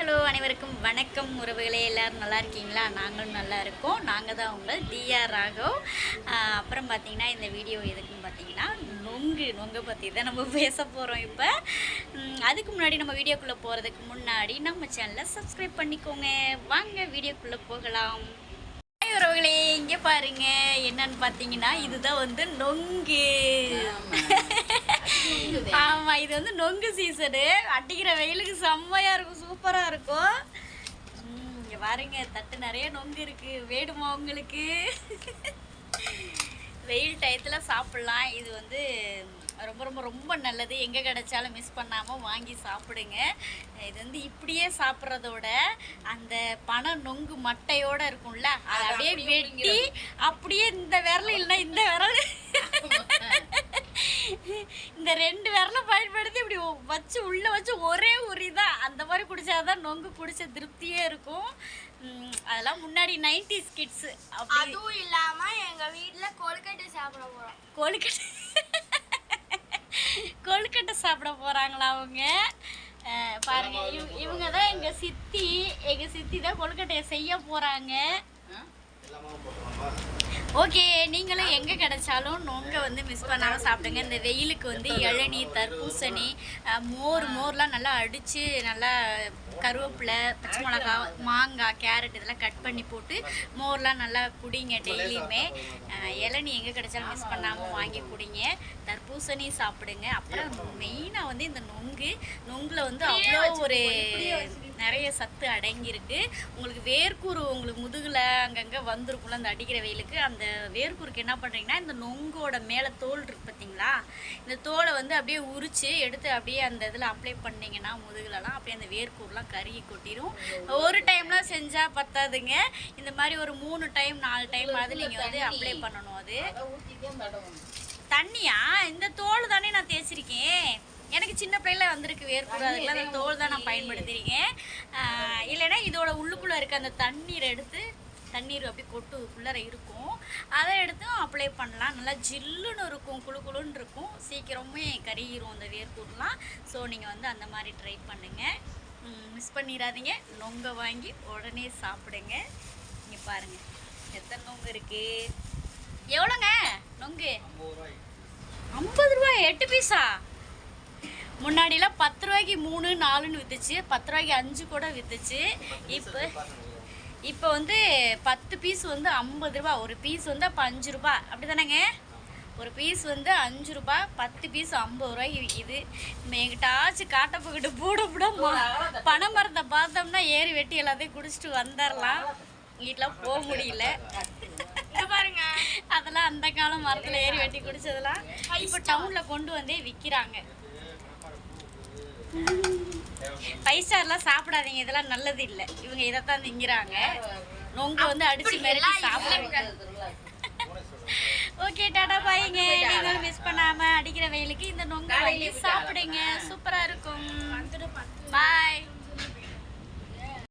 Hello அனைவருக்கும் வணக்கம் உறவுகளே, எல்லோரும் நல்லா இருக்கீங்களா? நாங்களும் நல்லா இருக்கோம். நாங்கள் தான் உங்கள் டிஆர் ராகவ். அப்புறம் பார்த்திங்கன்னா இந்த வீடியோ எதுக்குன்னு பார்த்தீங்கன்னா நொங்கை பற்றி தான் நம்ம பேச போகிறோம். இப்போ அதுக்கு முன்னாடி நம்ம வீடியோக்குள்ளே போகிறதுக்கு முன்னாடி நம்ம சேனலை சப்ஸ்கிரைப் பண்ணிக்கோங்க. வாங்க வீடியோக்குள்ளே போகலாம். உறவுகளே, இங்கே பாருங்க, என்னன்னு பார்த்தீங்கன்னா இதுதான் வந்து நொங்கு. ஆமாம், இது வந்து நொங்கு சீசனு. அடிக்கிற வெயிலுக்கு செம்மையாக இருக்கும், சூப்பராக இருக்கும். இங்கே பாருங்க, தட்டு நிறைய நொங்கு இருக்குது. வேணுமா உங்களுக்கு? வெயில் டயத்தில் சாப்பிட்லாம். இது வந்து ரொம்ப ரொம்ப ரொம்ப நல்லது. எங்கே கிடைச்சாலும் மிஸ் பண்ணாமல் வாங்கி சாப்பிடுங்க. இது வந்து இப்படியே சாப்பிட்றதோட அந்த பனை நொங்கு மட்டையோடு இருக்கும்ல, அதை அப்படியே வெட்டி அப்படியே இந்த விரல் இல்லைன்னா இந்த விரல், இந்த ரெண்டு விரலை பயன்படுத்தி இப்படி வச்சு உள்ளே வச்சு ஒரே உரி தான் அந்த மாதிரி குடிச்சாதான் நொங்கு குடிச்ச திருப்தியே இருக்கும். அதெல்லாம் முன்னாடி 90s கிட்ஸு. அதுவும் இல்லாமல் எங்கள் வீட்டில் கொழுக்கட்டை சாப்பிட போகிறோம். கொழுக்கட்டை சாப்பிட போகிறாங்களா அவங்க? பாருங்க, இவங்க தான் எங்கள் சித்தி தான் கொழுக்கட்டையை செய்ய போகிறாங்க. ஓகே, நீங்களும் எங்கே கிடைச்சாலும் நொங்கை வந்து மிஸ் பண்ணாமல் சாப்பிடுங்க. இந்த வெயிலுக்கு வந்து இளநீ, தர்பூசணி, மோர்லாம் நல்லா அடித்து, நல்லா கருவேப்பிலை, பச்சை மிளகா, மாங்காய், கேரட் இதெல்லாம் கட் பண்ணி போட்டு மோர்லாம் நல்லா குடிங்க டெய்லியுமே. இளநீ எங்கே கிடைச்சாலும் மிஸ் பண்ணாமல் வாங்கி குடிங்க. தர்பூசணி சாப்பிடுங்க. அப்புறம் மெயினாக வந்து இந்த நொங்கில் வந்து அவ்வளோ ஒரு நிறைய சத்து அடங்கியிருக்கு. உங்களுக்கு வேர்க்கூறு, உங்களுக்கு முதுகில் அங்கங்கே வந்திருக்கும்ல அந்த அடிக்கிற வெயிலுக்கு, அந்த வேர்க்கூருக்கு என்ன பண்ணுறீங்கன்னா, இந்த நொங்கோட மேலே தோல் இருக்குது பார்த்தீங்களா, இந்த தோலை வந்து அப்படியே உரித்து எடுத்து அப்படியே அந்த இதில் அப்ளை பண்ணிங்கன்னா முதுகுலலாம் அப்படியே அந்த வேர்க்கூறுலாம் கருகி கொட்டிடும். ஒரு டைம்லாம் செஞ்சால் பத்தாதுங்க, இந்த மாதிரி ஒரு 3 டைம் 4 டைம் அது நீங்கள் வந்து அப்ளை பண்ணணும். அது தண்ணியா? இந்த தோல் தானே நான் தேய்ச்சிருக்கேன். எனக்கு சின்ன பிள்ளைல வந்திருக்கு வேர்க்கூறு, அதுக்கெல்லாம் அந்த தோல் தான் நான் பயன்படுத்தியிருக்கேன். இல்லைன்னா இதோட உள்ளுக்குள்ளே இருக்க அந்த தண்ணீர் எடுத்து, தண்ணீர் அப்படி கொட்டுக்குள்ளே இருக்கும், அதை எடுத்து அப்ளை பண்ணலாம். நல்லா ஜில்லுன்னு இருக்கும், குழுன்னு இருக்கும், சீக்கிரமே கருகிரும் அந்த வேர்க்கூறுலாம். ஸோ நீங்கள் வந்து அந்த மாதிரி ட்ரை பண்ணுங்கள், மிஸ் பண்ணிடாதீங்க. நொங்கை வாங்கி உடனே சாப்பிடுங்க. இங்கே பாருங்கள் எத்தனை நொங்கு இருக்குது. எவ்வளோங்க நொங்கு? 50 ரூபாய் 8 பீஸா? முன்னாடிலாம் 10 ரூபாய்க்கு 3 4ன்னு விற்றுச்சு, 10 ரூபாய்க்கு 5 கூட விற்றுச்சு. இப்போ வந்து 10 பீஸ் வந்து 50 ரூபா, ஒரு பீஸ் வந்து அப்போ 5 ரூபா, அப்படி தானேங்க? ஒரு பீஸ் வந்து 5 ரூபா, 10 பீஸ் 50 ரூபாய்க்கு விற்கிது. நம்ம எங்கிட்டாச்சும் காட்டப்பக்கிட்டு போட பனை மரத்தை பார்த்தோம்னா ஏறி வெட்டி எல்லாத்தையும் குடிச்சிட்டு வந்துடலாம். வீட்டில் போக முடியல பாருங்க. அதெல்லாம் அந்த காலம் மரத்தில் ஏறி வெட்டி குடிச்சதெல்லாம் இப்போ டவுனில் கொண்டு வந்தே விற்கிறாங்க. 5 ஸ்டார்லாம் சாப்பிடாதீங்க, இதெல்லாம் நல்லது இல்லை. இவங்க இதைத்தான் திங்கிறாங்க. நொங்கு வந்து அடிச்சு மிரட்டி சாப்பிடுங்க. ஓகே, டாடா பாய்ங்க. நீங்களும் மிஸ் பண்ணாமல் அடிக்கிற வெயிலுக்கு இந்த நொங்கு வாங்கி சாப்பிடுங்க, சூப்பராக இருக்கும். பாய்.